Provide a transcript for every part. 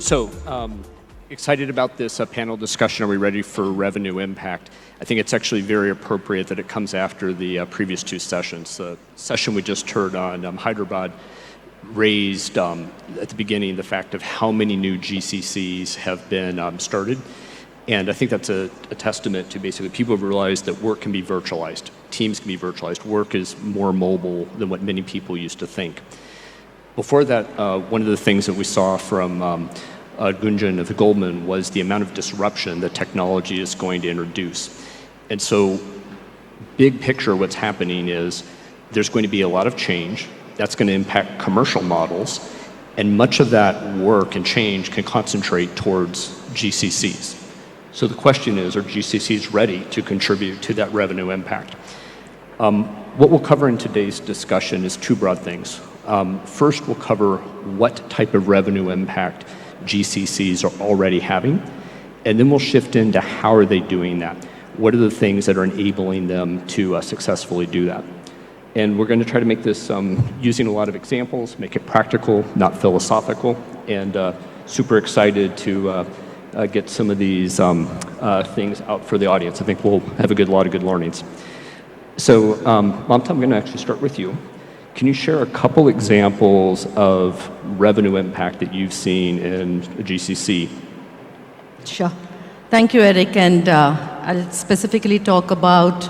So, excited about this panel discussion. Are we ready for revenue impact? I think it's actually very appropriate that it comes after the previous two sessions. The session we just heard on Hyderabad raised at the beginning the fact of how many new GCCs have been started. And I think that's a testament to basically people have realized that work can be virtualized, teams can be virtualized, work is more mobile than what many people used to think. Before that, one of the things that we saw from Gunjan of Goldman was the amount of disruption that technology is going to introduce. And so, big picture, what's happening is there's going to be a lot of change that's going to impact commercial models, and much of that work and change can concentrate towards GCCs. So the question is, are GCCs ready to contribute to that revenue impact? What we'll cover in today's discussion is two broad things. First, we'll cover what type of revenue impact GCCs are already having, and then we'll shift into how are they doing that? What are the things that are enabling them to successfully do that? And we're going to try to make this using a lot of examples, make it practical, not philosophical, and super excited to get some of these things out for the audience. I think we'll have a lot of good learnings. So, Mamta, I'm going to actually start with you. Can you share a couple examples of revenue impact that you've seen in a GCC? Sure. Thank you, Eric. And I'll specifically talk about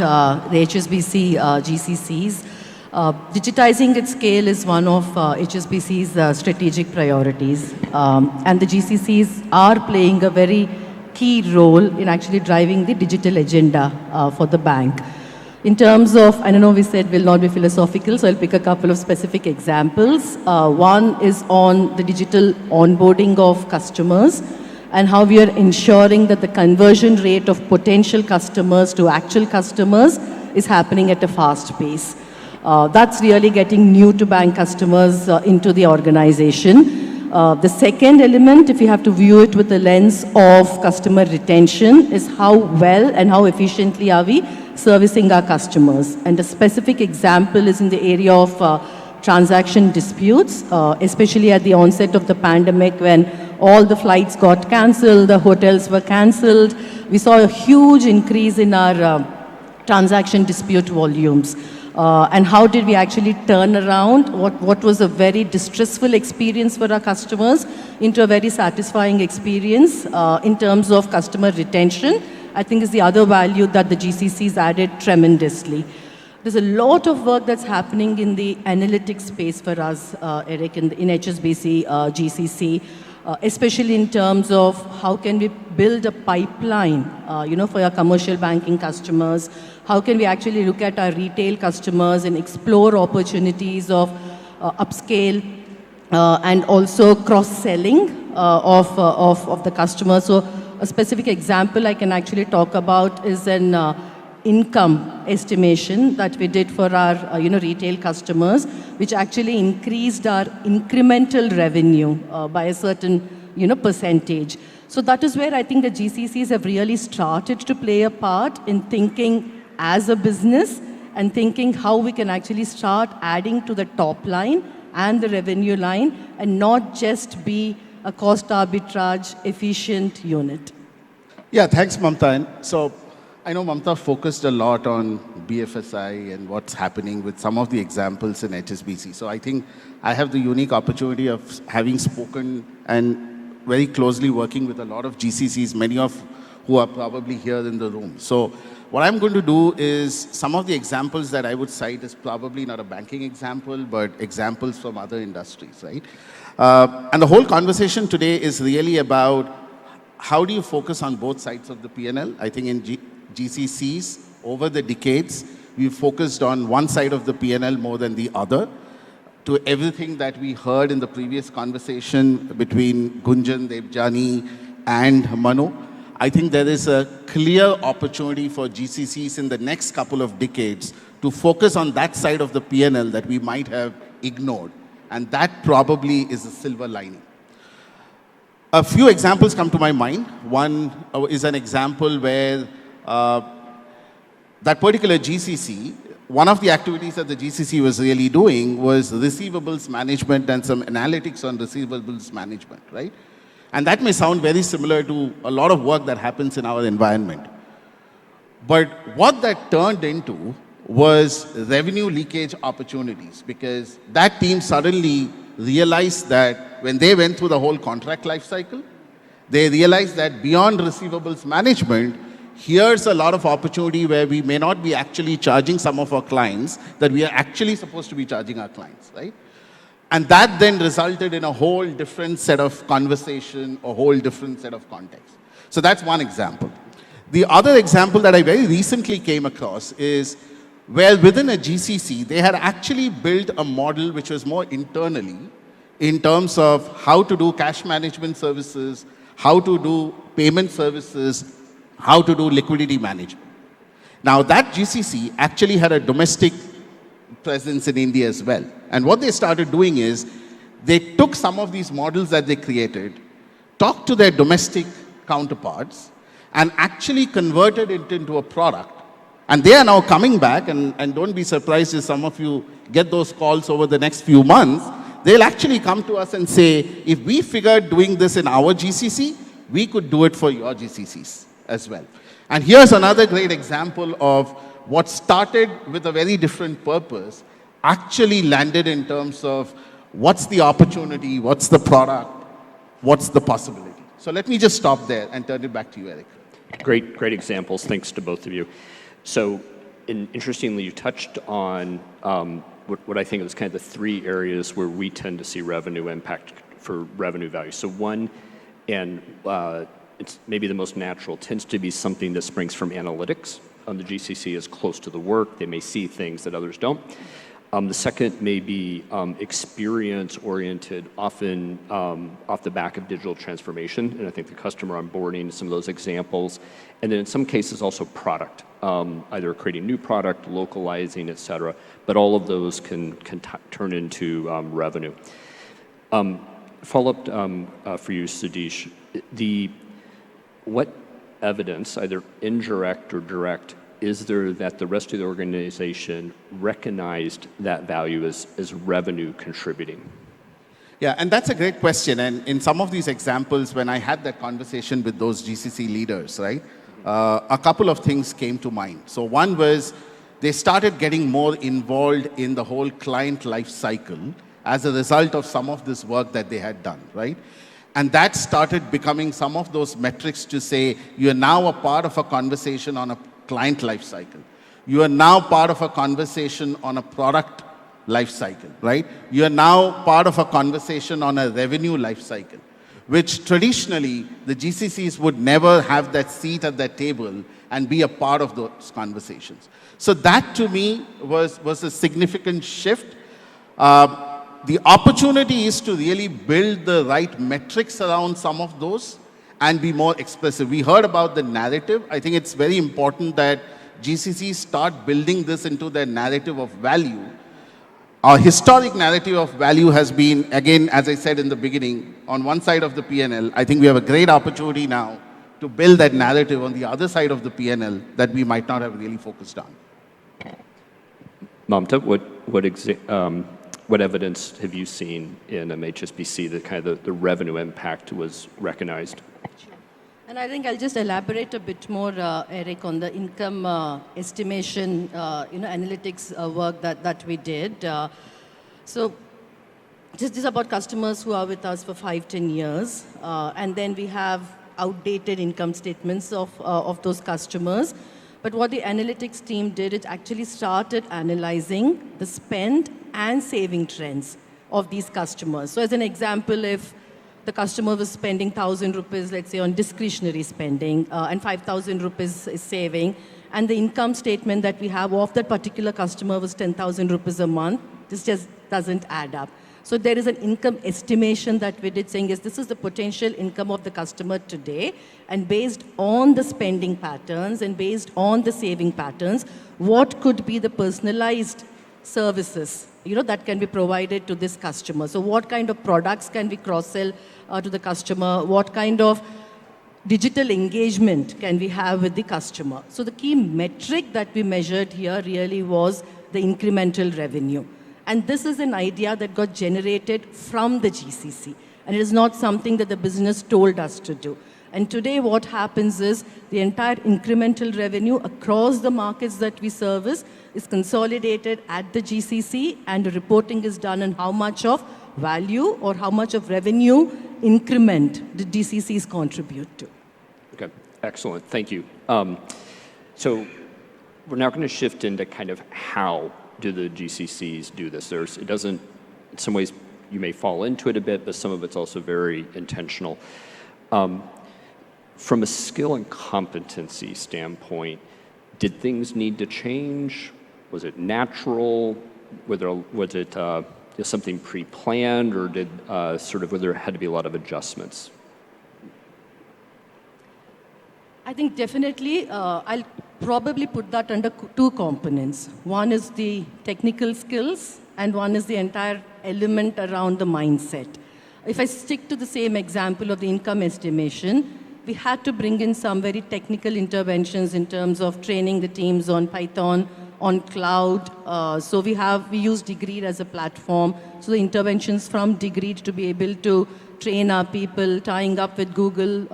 the HSBC GCCs. Digitizing at scale is one of HSBC's strategic priorities. And the GCCs are playing a very key role in actually driving the digital agenda for the bank. In terms of, I know we said we'll not be philosophical, so I'll pick a couple of specific examples. One is on the digital onboarding of customers and how we are ensuring that the conversion rate of potential customers to actual customers is happening at a fast pace. That's really getting new to bank customers into the organization. The second element, if you have to view it with the lens of customer retention, is how well and how efficiently are we servicing our customers. And a specific example is in the area of transaction disputes, especially at the onset of the pandemic when all the flights got cancelled, the hotels were cancelled. We saw a huge increase in our transaction dispute volumes. And how did we actually turn around what was a very distressful experience for our customers into a very satisfying experience in terms of customer retention, I think is the other value that the GCCs added tremendously. There's a lot of work that's happening in the analytics space for us, Eric, in HSBC GCC, especially in terms of how can we build a pipeline, for our commercial banking customers. How can we actually look at our retail customers and explore opportunities of upscale and also cross-selling of the customers. So a specific example I can actually talk about is an income estimation that we did for our retail customers, which actually increased our incremental revenue by a certain percentage. So that is where I think the GCCs have really started to play a part in thinking as a business and thinking how we can actually start adding to the top line and the revenue line and not just be a cost arbitrage efficient unit. Yeah, thanks, Mamta. And so I know Mamta focused a lot on BFSI and what's happening with some of the examples in HSBC. So I think I have the unique opportunity of having spoken and very closely working with a lot of GCCs, many of who are probably here in the room. So what I'm going to do is some of the examples that I would cite is probably not a banking example, but examples from other industries, right? And the whole conversation today is really about how do you focus on both sides of the P&L? I think in GCCs, over the decades, we've focused on one side of the P&L more than the other. To everything that we heard in the previous conversation between Gunjan, Debjani, and Manu, I think there is a clear opportunity for GCCs in the next couple of decades to focus on that side of the P&L that we might have ignored. And that probably is a silver lining. A few examples come to my mind. One is an example where that particular GCC, one of the activities that the GCC was really doing was receivables management and some analytics on receivables management, right? And that may sound very similar to a lot of work that happens in our environment. But what that turned into was revenue leakage opportunities, because that team suddenly realized that when they went through the whole contract life cycle, they realized that beyond receivables management, here's a lot of opportunity where we may not be actually charging some of our clients that we are actually supposed to be charging our clients, right? And that then resulted in a whole different set of conversation, a whole different set of context. So that's one example. The other example that I very recently came across is where within a GCC, they had actually built a model which was more internally in terms of how to do cash management services, how to do payment services, how to do liquidity management. Now that GCC actually had a domestic presence in India as well. And what they started doing is they took some of these models that they created, talked to their domestic counterparts, and actually converted it into a product. And they are now coming back, and don't be surprised if some of you get those calls over the next few months. They'll actually come to us and say, if we figured doing this in our GCC, we could do it for your GCCs as well. And here's another great example of what started with a very different purpose actually landed in terms of what's the opportunity, what's the product, what's the possibility. So let me just stop there and turn it back to you, Eric. Great examples. Thanks to both of you. So, interestingly, you touched on what I think is kind of the three areas where we tend to see revenue impact for revenue value. So one, and it's maybe the most natural, tends to be something that springs from analytics. The GCC is close to the work. They may see things that others don't. The second may be experience-oriented, often off the back of digital transformation, and I think the customer onboarding, some of those examples. And then in some cases also product, either creating new product, localizing, et cetera. But all of those can turn into revenue. Follow-up for you, Sudheesh. What evidence, either indirect or direct, is there that the rest of the organization recognized that value as revenue contributing? Yeah, and that's a great question. And in some of these examples, when I had that conversation with those GCC leaders, right, a couple of things came to mind. So one was they started getting more involved in the whole client life cycle as a result of some of this work that they had done, right? And that started becoming some of those metrics to say, you're now a part of a conversation on a client life cycle. You are now part of a conversation on a product life cycle, right? You are now part of a conversation on a revenue life cycle, which traditionally the GCCs would never have that seat at that table and be a part of those conversations. So that to me was a significant shift. The opportunity is to really build the right metrics around some of those and be more expressive. We heard about the narrative. I think it's very important that GCCs start building this into their narrative of value. Our historic narrative of value has been, again, as I said in the beginning, on one side of the P&L. I think we have a great opportunity now to build that narrative on the other side of the P&L that we might not have really focused on. Mamta, what evidence have you seen in HSBC that kind of the revenue impact was recognized? And I think I'll just elaborate a bit more, Eric, on the income estimation, analytics work that we did. So this is about customers who are with us for 5-10 years, and then we have outdated income statements of those customers. But what the analytics team did, it actually started analyzing the spend and saving trends of these customers. So as an example, if the customer was spending 1,000 rupees, let's say, on discretionary spending, and 5,000 rupees is saving, and the income statement that we have of that particular customer was 10,000 rupees a month, this just doesn't add up. So there is an income estimation that we did saying, yes, this is the potential income of the customer today, and based on the spending patterns and based on the saving patterns, what could be the personalized services that can be provided to this customer. So what kind of products can we cross-sell to the customer? What kind of digital engagement can we have with the customer? So the key metric that we measured here really was the incremental revenue. And this is an idea that got generated from the GCC. And it is not something that the business told us to do. And today what happens is the entire incremental revenue across the markets that we service is consolidated at the GCC, and the reporting is done on how much of value or how much of revenue increment the GCCs contribute to. Okay, excellent. Thank you. So we're now going to shift into kind of how do the GCCs do this. It doesn't, in some ways, you may fall into it a bit, but some of it's also very intentional. From a skill and competency standpoint, did things need to change? Was it natural? Was it something pre-planned, or did whether there had to be a lot of adjustments? I think definitely I'll probably put that under two components. One is the technical skills, and one is the entire element around the mindset. If I stick to the same example of the income estimation, we had to bring in some very technical interventions in terms of training the teams on Python, on cloud. So we use Degreed as a platform. So the interventions from Degreed to be able to train our people, tying up with Google,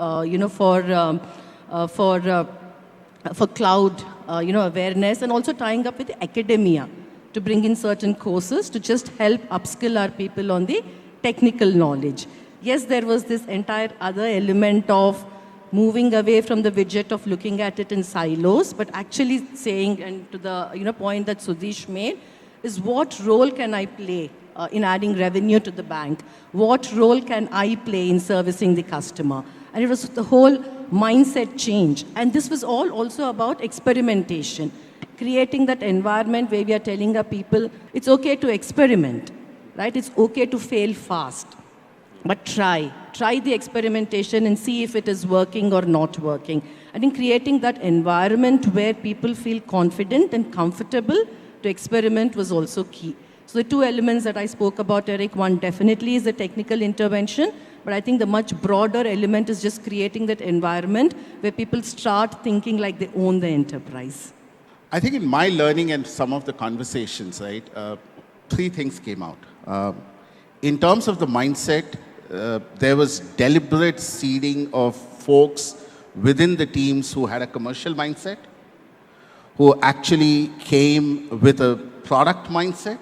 for cloud, awareness, and also tying up with academia to bring in certain courses to just help upskill our people on the technical knowledge. Yes, there was this entire other element of moving away from the widget of looking at it in silos, but actually saying, and to the point that Sudhish made, is what role can I play in adding revenue to the bank? What role can I play in servicing the customer? And it was the whole mindset change. And this was all also about experimentation, creating that environment where we are telling our people, it's okay to experiment, right? It's okay to fail fast, but try the experimentation and see if it is working or not working. I think creating that environment where people feel confident and comfortable to experiment was also key. So the two elements that I spoke about, Eric, one definitely is the technical intervention, but I think the much broader element is just creating that environment where people start thinking like they own the enterprise. I think in my learning and some of the conversations, right, three things came out. In terms of the mindset, there was deliberate seeding of folks within the teams who had a commercial mindset, who actually came with a product mindset,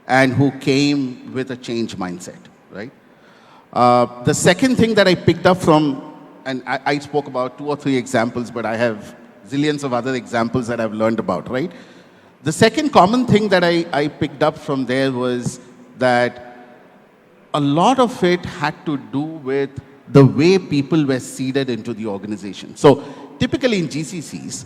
and who came with a change mindset, right? The second thing that I picked up from, and I spoke about 2 or 3 examples, but I have zillions of other examples that I've learned about, right? The second common thing that I picked up from there was that a lot of it had to do with the way people were seeded into the organization. So typically in GCCs,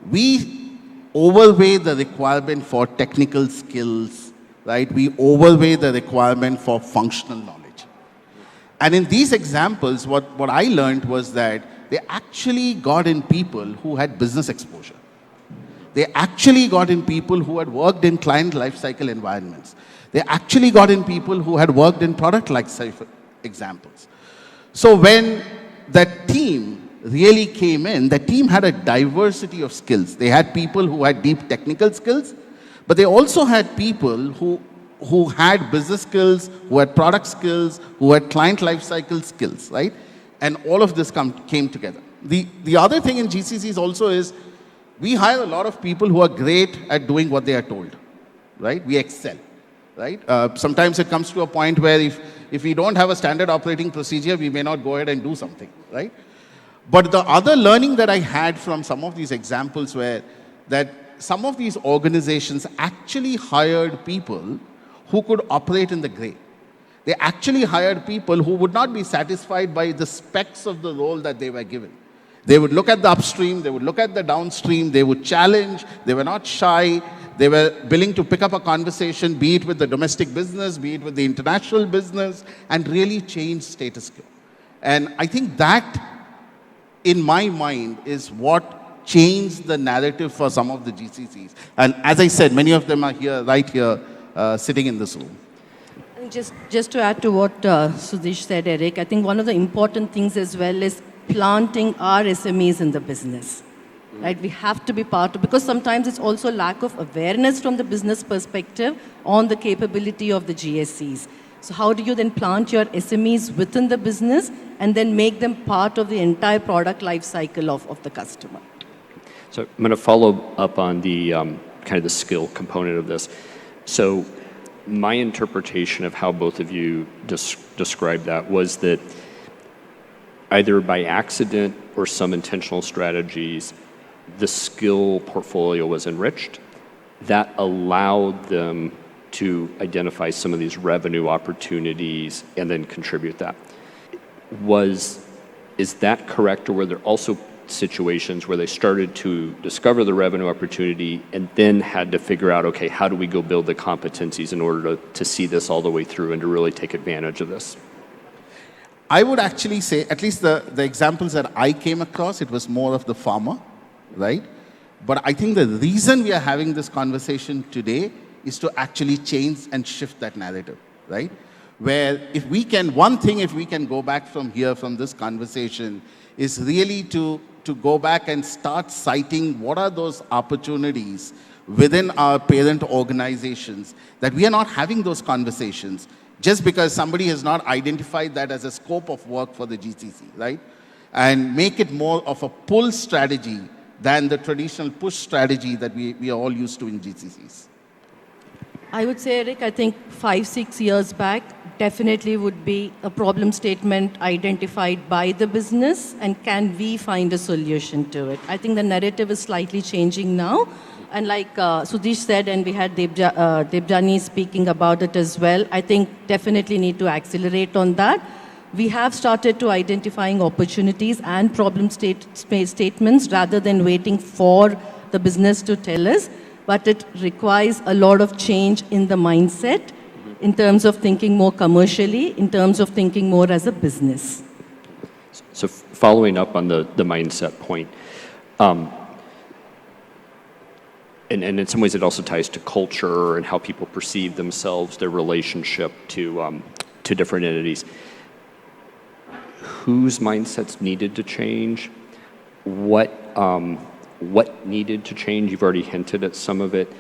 we overweigh the requirement for technical skills, right? We overweigh the requirement for functional knowledge. And in these examples, what I learned was that they actually got in people who had business exposure. They actually got in people who had worked in client lifecycle environments. They actually got in people who had worked in product lifecycle examples. So when that team really came in, the team had a diversity of skills. They had people who had deep technical skills, but they also had people who had business skills, who had product skills, who had client lifecycle skills, right? And all of this came together. The other thing in GCCs also is we hire a lot of people who are great at doing what they are told, right? We excel, right? Sometimes it comes to a point where if we don't have a standard operating procedure, we may not go ahead and do something, right? But the other learning that I had from some of these examples were that some of these organizations actually hired people who could operate in the gray. They actually hired people who would not be satisfied by the specs of the role that they were given. They would look at the upstream, they would look at the downstream, they would challenge, they were not shy, they were willing to pick up a conversation, be it with the domestic business, be it with the international business, and really change status quo. And I think that, in my mind, is what changed the narrative for some of the GCCs. And as I said, many of them are here, right here, sitting in this room. Just to add to what Sudhish said, Eric, I think one of the important things as well is planting our SMEs in the business. Right? We have to be part of, because sometimes it's also lack of awareness from the business perspective on the capability of the GSCs. So how do you then plant your SMEs within the business and then make them part of the entire product life cycle of the customer? So I'm going to follow up on the kind of the skill component of this. So my interpretation of how both of you described that was that either by accident or some intentional strategies, the skill portfolio was enriched. That allowed them to identify some of these revenue opportunities and then contribute that. Is that correct, or were there also situations where they started to discover the revenue opportunity and then had to figure out, okay, how do we go build the competencies in order to see this all the way through and to really take advantage of this? I would actually say, at least the examples that I came across, it was more of the farmer, right? But I think the reason we are having this conversation today is to actually change and shift that narrative, right? Where if we can go back from here, from this conversation, is really to go back and start citing what are those opportunities within our parent organizations that we are not having those conversations just because somebody has not identified that as a scope of work for the GCC, right? And make it more of a pull strategy than the traditional push strategy that we are all used to in GCCs. I would say, Eric, I think 5-6 years back, definitely would be a problem statement identified by the business, and can we find a solution to it? I think the narrative is slightly changing now. And like Sudhish said, and we had Debjani speaking about it as well, I think definitely need to accelerate on that. We have started to identifying opportunities and problem statements rather than waiting for the business to tell us. But it requires a lot of change in the mindset in terms of thinking more commercially, in terms of thinking more as a business. So following up on the mindset point, and in some ways it also ties to culture and how people perceive themselves, their relationship to different entities. Whose mindsets needed to change? What needed to change? You've already hinted at some of it.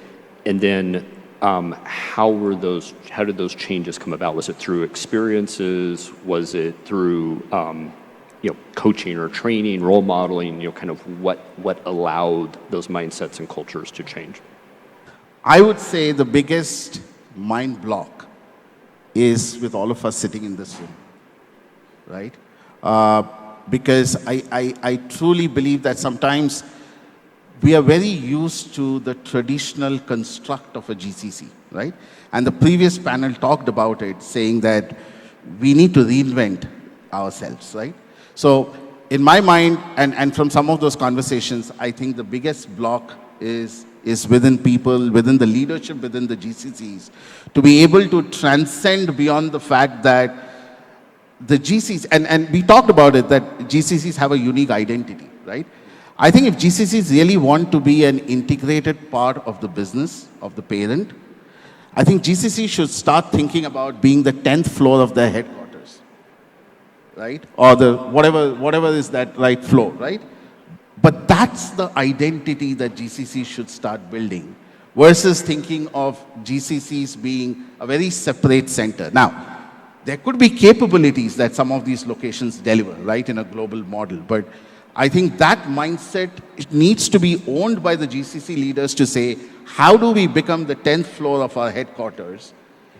And then how did those changes come about? Was it through experiences? Was it through coaching or training, role modeling? Kind of what allowed those mindsets and cultures to change? I would say the biggest mind block is with all of us sitting in this room, right? Because I truly believe that sometimes we are very used to the traditional construct of a GCC, right? And the previous panel talked about it, saying that we need to reinvent ourselves, right? So in my mind, and from some of those conversations, I think the biggest block is within people, within the leadership, within the GCCs, to be able to transcend beyond the fact that the GCCs, and we talked about it, that GCCs have a unique identity, right? I think if GCCs really want to be an integrated part of the business, of the parent, I think GCC should start thinking about being the 10th floor of their headquarters, right? Or the whatever is that right floor, right? But that's the identity that GCC should start building versus thinking of GCCs being a very separate center. Now, there could be capabilities that some of these locations deliver, right, in a global model. But I think that mindset needs to be owned by the GCC leaders to say, how do we become the 10th floor of our headquarters,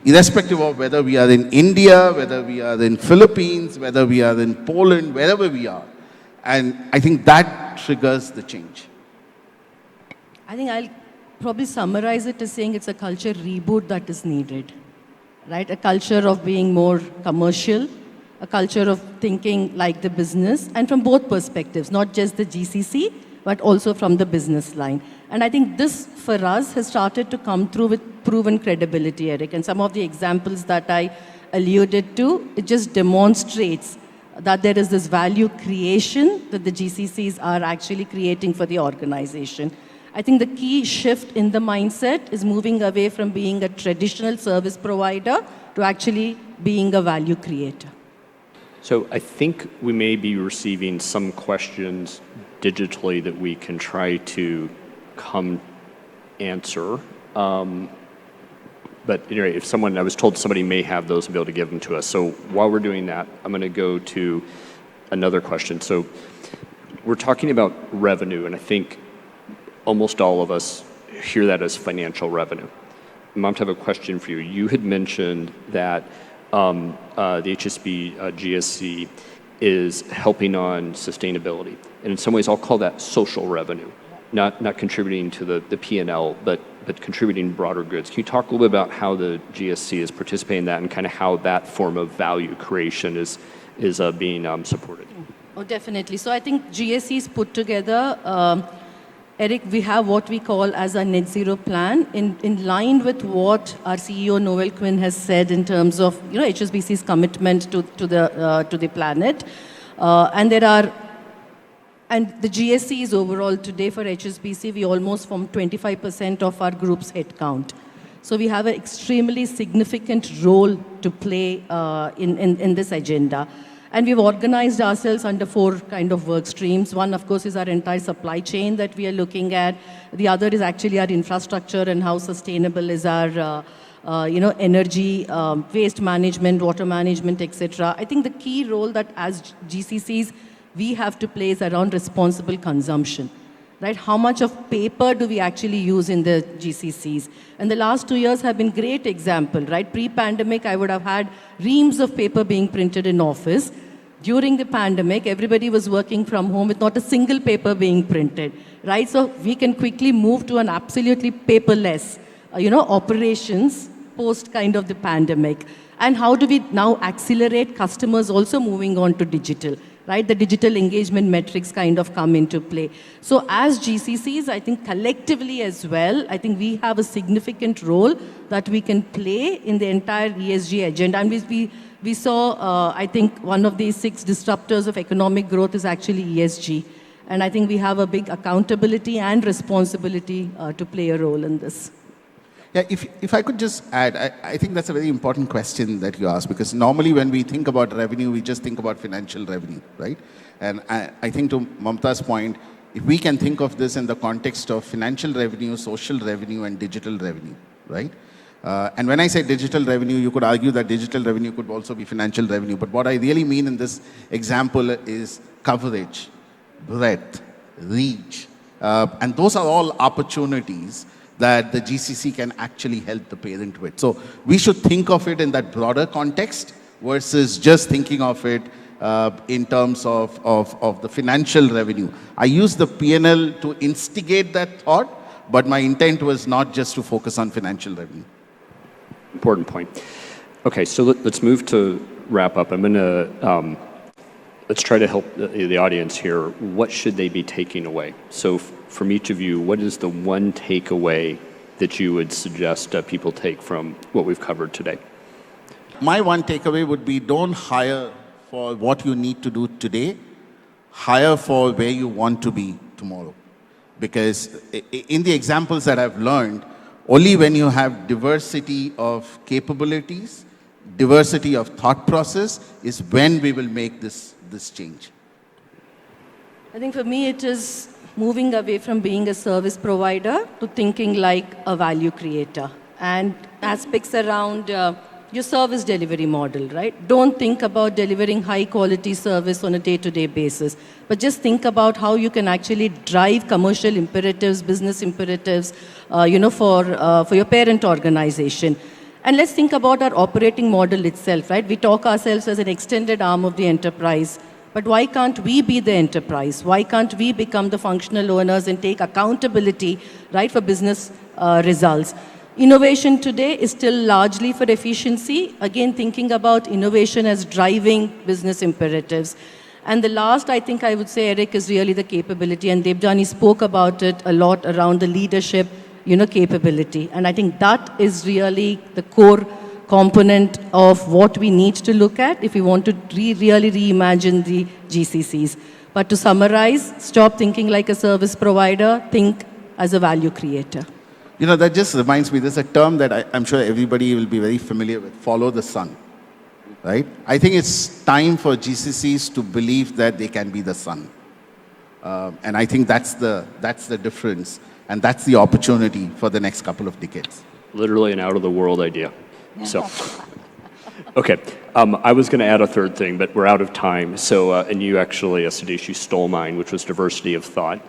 irrespective of whether we are in India, whether we are in Philippines, whether we are in Poland, wherever we are. And I think that triggers the change. I think I'll probably summarize it as saying it's a culture reboot that is needed, right? A culture of being more commercial, a culture of thinking like the business, and from both perspectives, not just the GCC, but also from the business line. And I think this, for us, has started to come through with proven credibility, Eric. And some of the examples that I alluded to, it just demonstrates that there is this value creation that the GCCs are actually creating for the organization. I think the key shift in the mindset is moving away from being a traditional service provider to actually being a value creator. So I think we may be receiving some questions digitally that we can try to come answer. But anyway, I was told somebody may have those and be able to give them to us. So while we're doing that, I'm going to go to another question. So we're talking about revenue, and I think almost all of us hear that as financial revenue. Mamta, I have a question for you. You had mentioned that the HSB GSC is helping on sustainability. And in some ways, I'll call that social revenue, not contributing to the P&L, but contributing broader goods. Can you talk a little bit about how the GSC is participating in that and kind of how that form of value creation is being supported? Oh, definitely. So I think GSC is put together. Eric, we have what we call as a net zero plan in line with what our CEO Noel Quinn has said in terms of HSBC's commitment to the planet, and the GSC is overall today for HSBC we almost form 25% of our group's headcount. So we have an extremely significant role to play in this agenda. And we've organized ourselves under 4 kind of work streams. One, of course, is our entire supply chain that we are looking at. The other is actually our infrastructure and how sustainable is our energy, waste management, water management, etc. I think the key role that as GCCs we have to play is around responsible consumption. Right? How much of paper do we actually use in the GCCs? And the last 2 years have been great example, right? Pre-pandemic, I would have had reams of paper being printed in office. During the pandemic, everybody was working from home with not a single paper being printed, right? So we can quickly move to an absolutely paperless, operations post kind of the pandemic. And how do we now accelerate customers also moving on to digital? Right, the digital engagement metrics kind of come into play. So as GCCs, I think collectively as well, I think we have a significant role that we can play in the entire ESG agenda. And we saw, I think, one of these 6 disruptors of economic growth is actually ESG. And I think we have a big accountability and responsibility to play a role in this. Yeah, if I could just add, I think that's a very important question that you asked, because normally when we think about revenue, we just think about financial revenue, right? And I think to Mamta's point, if we can think of this in the context of financial revenue, social revenue, and digital revenue, right? And when I say digital revenue, you could argue that digital revenue could also be financial revenue. But what I really mean in this example is coverage, breadth, reach. And those are all opportunities that the GCC can actually help the parent with. So we should think of it in that broader context versus just thinking of it in terms of the financial revenue. I use the P&L to instigate that thought, but my intent was not just to focus on financial revenue. Important point. Okay, so let's move to wrap up. I'm going to, let's try to help the audience here. What should they be taking away? So from each of you, what is the one takeaway that you would suggest people take from what we've covered today? My one takeaway would be don't hire for what you need to do today, hire for where you want to be tomorrow. Because in the examples that I've learned, only when you have diversity of capabilities, diversity of thought process is when we will make this change. I think for me it is moving away from being a service provider to thinking like a value creator, and aspects around your service delivery model, right? Don't think about delivering high quality service on a day-to-day basis, but just think about how you can actually drive commercial imperatives, business imperatives, for your parent organization. And let's think about our operating model itself, right? We talk ourselves as an extended arm of the enterprise. But why can't we be the enterprise? Why can't we become the functional owners and take accountability, right, for business results? Innovation today is still largely for efficiency. Again, thinking about innovation as driving business imperatives. And the last, I think I would say, Eric, is really the capability. And Debjani spoke about it a lot around the leadership, capability. And I think that is really the core component of what we need to look at if we want to really reimagine the GCCs. But to summarize, stop thinking like a service provider, think as a value creator. That just reminds me, there's a term that I'm sure everybody will be very familiar with, follow the sun, right? I think it's time for GCCs to believe that they can be the sun. And I think that's the difference, and that's the opportunity for the next couple of decades. Literally an out-of-the-world idea. So, okay. I was going to add a third thing, but we're out of time. So, and you actually, Satish, you stole mine, which was diversity of thought.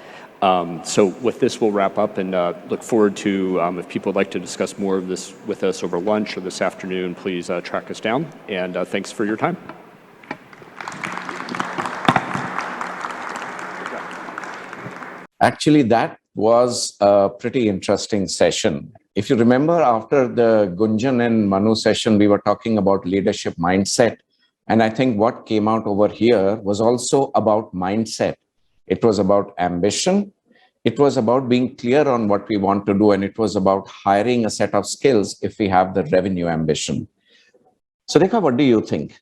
So with this, we'll wrap up and look forward to, if people would like to discuss more of this with us over lunch or this afternoon, please track us down. And thanks for your time. Actually, that was a pretty interesting session. If you remember, after the Gunjan and Manu session, we were talking about leadership mindset. And I think what came out over here was also about mindset. It was about ambition. It was about being clear on what we want to do. And it was about hiring a set of skills if we have the revenue ambition. Sudhika, what do you think?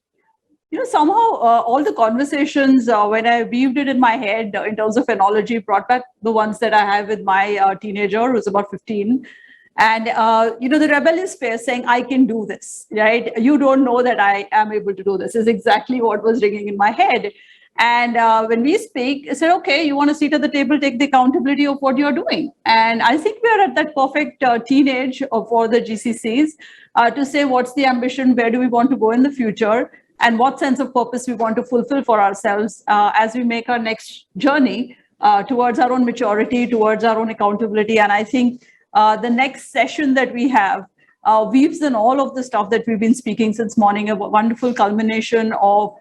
Somehow all the conversations, when I weaved it in my head in terms of analogy, brought back the ones that I have with my teenager who's about 15. And, the rebellious face saying, I can do this, right? You don't know that I am able to do this is exactly what was ringing in my head. And when we speak, I said, okay, you want a seat at the table, take the accountability of what you're doing. And I think we are at that perfect teenage for the GCCs to say, what's the ambition? Where do we want to go in the future? And what sense of purpose we want to fulfill for ourselves as we make our next journey towards our own maturity, towards our own accountability. And I think the next session that we have weaves in all of the stuff that we've been speaking since morning, a wonderful culmination of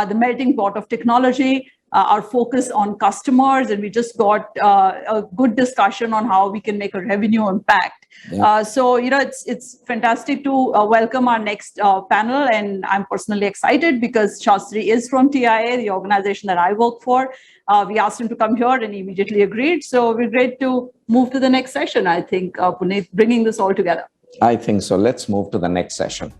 the melting pot of technology, our focus on customers, and we just got a good discussion on how we can make a revenue impact. Yeah. So, it's fantastic to welcome our next panel, and I'm personally excited because Shastri is from TIA, the organization that I work for. We asked him to come here and he immediately agreed. So we're great to move to the next session, I think, Puneet, bringing this all together. I think so. Let's move to the next session.